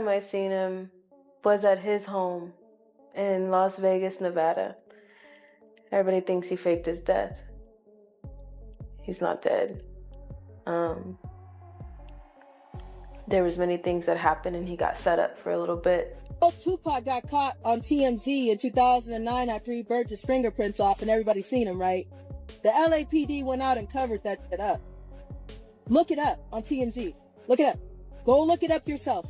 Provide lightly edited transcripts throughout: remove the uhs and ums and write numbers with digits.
time I seen him was at his home in Las Vegas, Nevada. Everybody thinks he faked his death. He's not dead. There was many things that happened and he got set up for a little bit. Tupac got caught on TMZ in 2009 after he burnt his fingerprints off and everybody seen him, right? The LAPD went out and covered that shit up. Look it up on TMZ. Look it up. Go look it up yourself.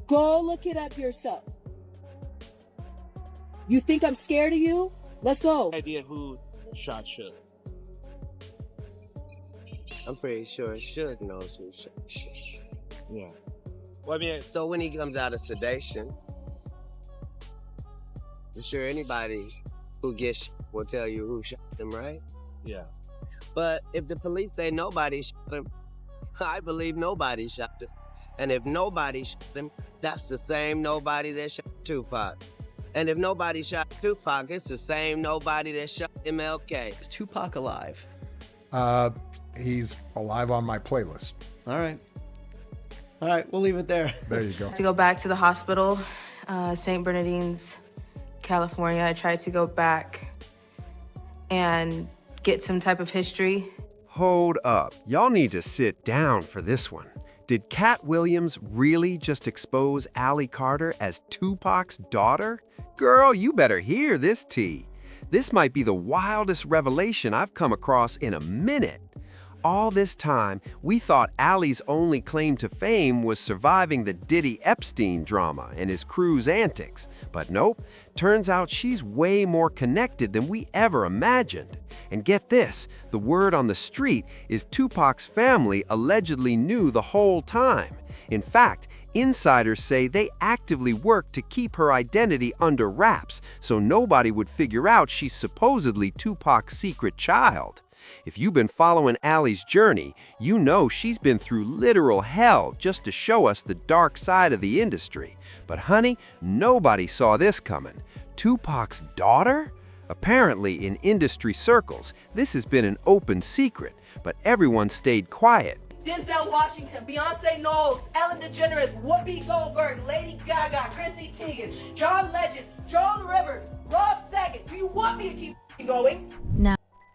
Go look it up yourself. You think I'm scared of you? Let's go. Idea who shot Shook? I'm pretty sure Shook knows who shot Shook. Yeah. Well, I mean, so when he comes out of sedation, I'm sure anybody who gets will tell you who shot him, right? Yeah. But if the police say nobody shot him, I believe nobody shot him. And if nobody shot him, that's the same nobody that shot Tupac. And if nobody shot Tupac, it's the same nobody that shot MLK. Is Tupac alive? He's alive on my playlist. All right, we'll leave it there. There you go. To go back to the hospital, St. Bernardine's, California. I tried to go back and get some type of history. Hold up. Y'all need to sit down for this one. Did Katt Williams really just expose Allie Carter as Tupac's daughter? Girl, you better hear this tea. This might be the wildest revelation I've come across in a minute. All this time, we thought Allie's only claim to fame was surviving the Diddy Epstein drama and his crew's antics. But nope, turns out she's way more connected than we ever imagined. And get this, the word on the street is Tupac's family allegedly knew the whole time. In fact, insiders say they actively worked to keep her identity under wraps so nobody would figure out she's supposedly Tupac's secret child. If you've been following Allie's journey, you know she's been through literal hell just to show us the dark side of the industry. But honey, nobody saw this coming. Tupac's daughter? Apparently, in industry circles, this has been an open secret, but everyone stayed quiet. Denzel Washington, Beyonce Knowles, Ellen DeGeneres, Whoopi Goldberg, Lady Gaga, Chrissy Teigen, John Legend, Joan Rivers, Rob Saget. Do you want me to keep going? No.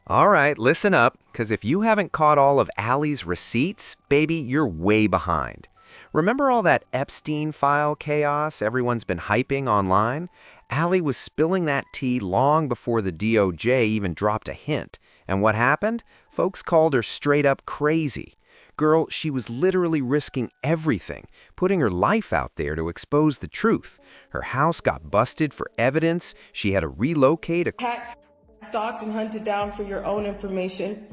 All right, listen up, because if you haven't caught all of Allie's receipts, baby, you're way behind. Remember all that Epstein file chaos everyone's been hyping online? Allie was spilling that tea long before the DOJ even dropped a hint. And what happened? Folks called her straight up crazy. Girl, she was literally risking everything, putting her life out there to expose the truth. Her house got busted for evidence. She had to relocate. Stalked and hunted down for your own information.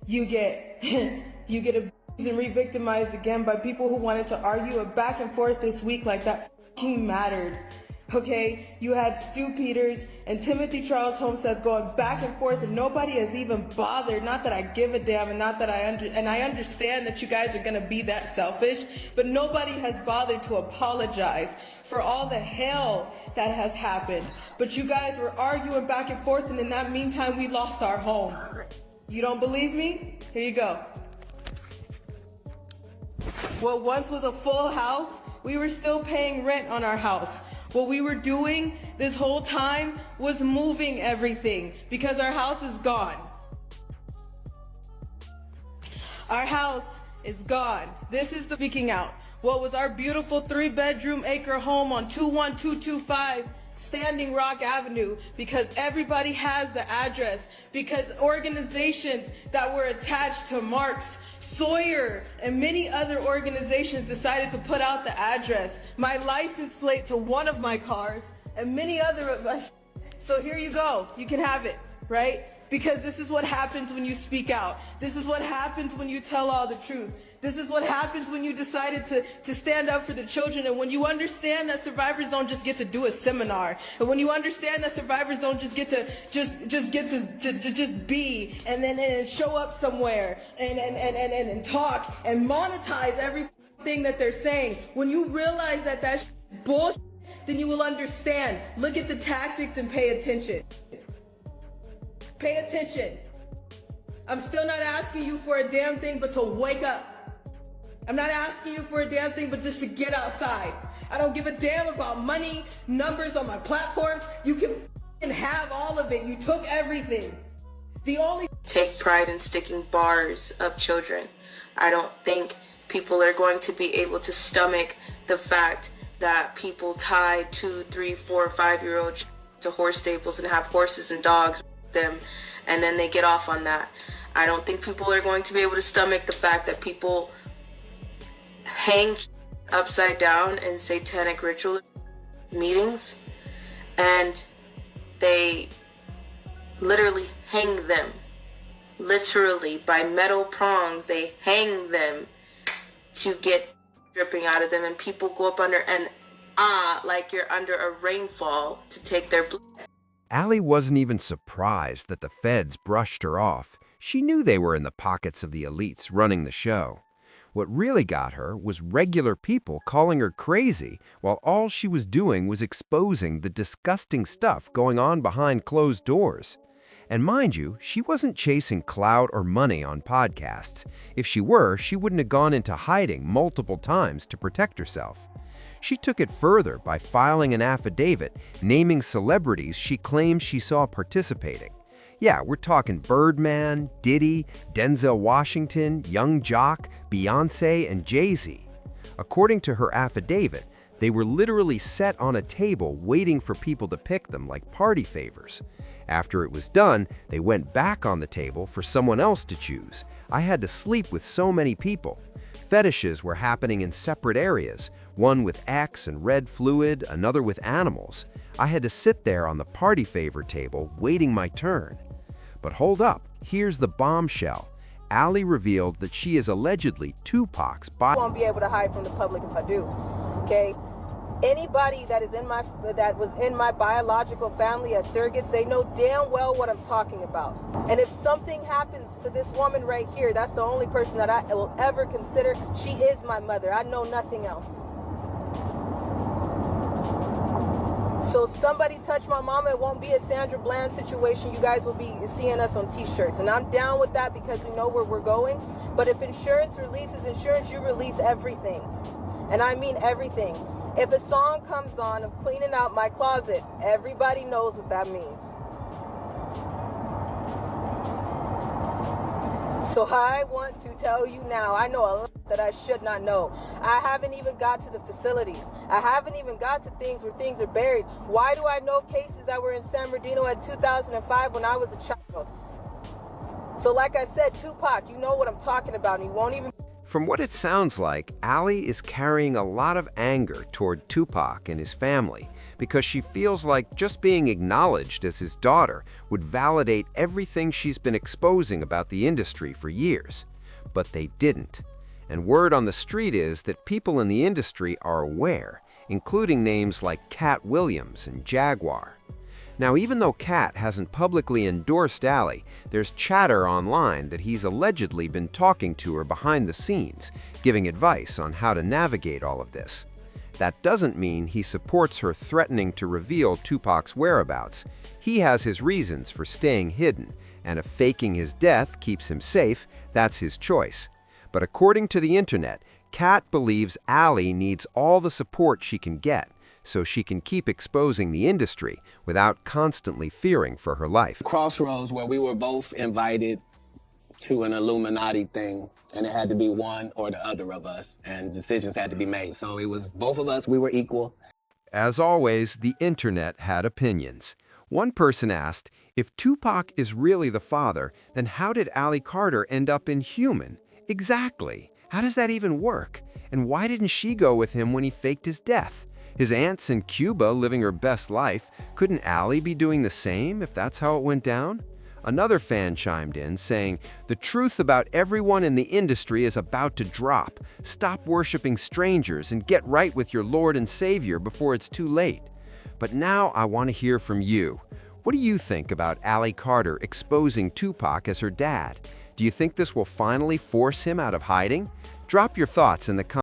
You get abused and re-victimized again by people who wanted to argue a back and forth this week like that fucking mattered. Okay, you had Stu Peters and Timothy Charles Homestead going back and forth, and nobody has even bothered. Not that I give a damn, and not that I understand that you guys are gonna be that selfish, but nobody has bothered to apologize for all the hell that has happened. But you guys were arguing back and forth, and in that meantime, we lost our home. You don't believe me? Here you go. What once was a full house, we were still paying rent on our house. What we were doing this whole time was moving everything because our house is gone. Our house is gone. This is the speaking out. What was our beautiful 3-bedroom acre home on 21225 Standing Rock Avenue, because everybody has the address, because organizations that were attached to Marx, Sawyer, and many other organizations decided to put out the address, my license plate to one of my cars, and many other of my. So here you go. You can have it, right? Because this is what happens when you speak out. This is what happens when you tell all the truth. This is what happens when you decided to stand up for the children, and when you understand that survivors don't just get to do a seminar, and when you understand that survivors don't just get to just be and then show up somewhere and talk and monetize everything that they're saying. When you realize that that's bullshit, then you will understand. Look at the tactics and pay attention. Pay attention. I'm still not asking you for a damn thing but to wake up. I'm not asking you for a damn thing, but just to get outside. I don't give a damn about money, numbers on my platforms. You can have all of it. You took everything. The only Take pride in sticking bars up children. I don't think people are going to be able to stomach the fact that people tie 2, 3, 4, 5-year-olds to horse stables and have horses and dogs with them, and then they get off on that. I don't think people are going to be able to stomach the fact that people hang upside down in satanic ritual meetings, and they literally hang them. Literally, by metal prongs, they hang them to get dripping out of them, and people go up under and like you're under a rainfall to take their blood. Allie wasn't even surprised that the feds brushed her off. She knew they were in the pockets of the elites running the show. What really got her was regular people calling her crazy while all she was doing was exposing the disgusting stuff going on behind closed doors. And mind you, she wasn't chasing clout or money on podcasts. If she were, she wouldn't have gone into hiding multiple times to protect herself. She took it further by filing an affidavit naming celebrities she claimed she saw participating. Yeah, we're talking Birdman, Diddy, Denzel Washington, Young Jock, Beyoncé, and Jay-Z. According to her affidavit, they were literally set on a table waiting for people to pick them like party favors. After it was done, they went back on the table for someone else to choose. I had to sleep with so many people. Fetishes were happening in separate areas, one with X and red fluid, another with animals. I had to sit there on the party favor table waiting my turn. But hold up, here's the bombshell. Allie revealed that she is allegedly Tupac's I won't be able to hide from the public if I do. Okay? Anybody that was in my biological family as surrogates, they know damn well what I'm talking about. And if something happens to this woman right here, that's the only person that I will ever consider. She is my mother. I know nothing else. So if somebody touch my mama, it won't be a Sandra Bland situation. You guys will be seeing us on t-shirts. And I'm down with that because we know where we're going. But if insurance releases insurance, you release everything. And I mean everything. If a song comes on of cleaning out my closet, everybody knows what that means. So I want to tell you now, I know a lot that I should not know. I haven't even got to the facilities. I haven't even got to things where things are buried. Why do I know cases that were in San Bernardino in 2005 when I was a child? So like I said, Tupac, you know what I'm talking about, and you won't even... From what it sounds like, Allie is carrying a lot of anger toward Tupac and his family because she feels like just being acknowledged as his daughter would validate everything she's been exposing about the industry for years. But they didn't. And word on the street is that people in the industry are aware, including names like Katt Williams and Jaguar. Now, even though Katt hasn't publicly endorsed Allie, there's chatter online that he's allegedly been talking to her behind the scenes, giving advice on how to navigate all of this. That doesn't mean he supports her threatening to reveal Tupac's whereabouts. He has his reasons for staying hidden, and if faking his death keeps him safe, that's his choice. But according to the internet, Katt believes Allie needs all the support she can get, so she can keep exposing the industry without constantly fearing for her life. Crossroads where we were both invited to an Illuminati thing, and it had to be one or the other of us, and decisions had to be made. So it was both of us, we were equal. As always, the internet had opinions. One person asked, if Tupac is really the father, then how did Allie Carter end up in Human? Exactly. How does that even work? And why didn't she go with him when he faked his death? His aunt's in Cuba living her best life. Couldn't Allie be doing the same if that's how it went down? Another fan chimed in saying, the truth about everyone in the industry is about to drop. Stop worshiping strangers and get right with your Lord and Savior before it's too late. But now I want to hear from you. What do you think about Allie Carter exposing Tupac as her dad? Do you think this will finally force him out of hiding? Drop your thoughts in the comments.